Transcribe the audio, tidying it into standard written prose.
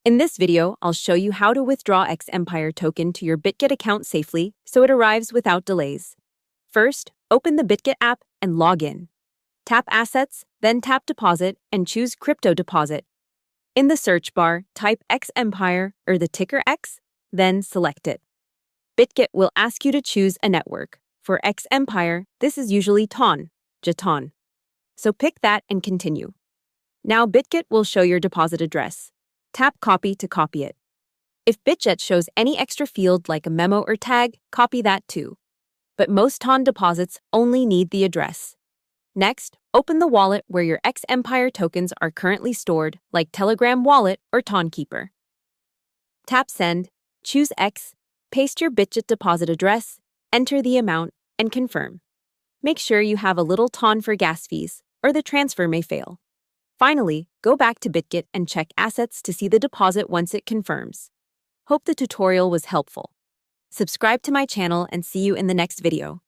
In this video, I'll show you how to withdraw X Empire token to your Bitget account safely so it arrives without delays. First, open the Bitget app and log in. Tap Assets, then tap Deposit and choose Crypto Deposit. In the search bar, type X Empire or the ticker X, then select it. Bitget will ask you to choose a network. For X Empire, this is usually TON Jetton. So pick that and continue. Now Bitget will show your deposit address. Tap Copy to copy it. If Bitget shows any extra field like a memo or tag, copy that too. But most TON deposits only need the address. Next, open the wallet where your X Empire tokens are currently stored, like Telegram Wallet or TON Keeper. Tap Send, choose X, paste your Bitget deposit address, enter the amount, and confirm. Make sure you have a little TON for gas fees, or the transfer may fail. Finally, go back to Bitget and check Assets to see the deposit once it confirms. Hope the tutorial was helpful. Subscribe to my channel and see you in the next video.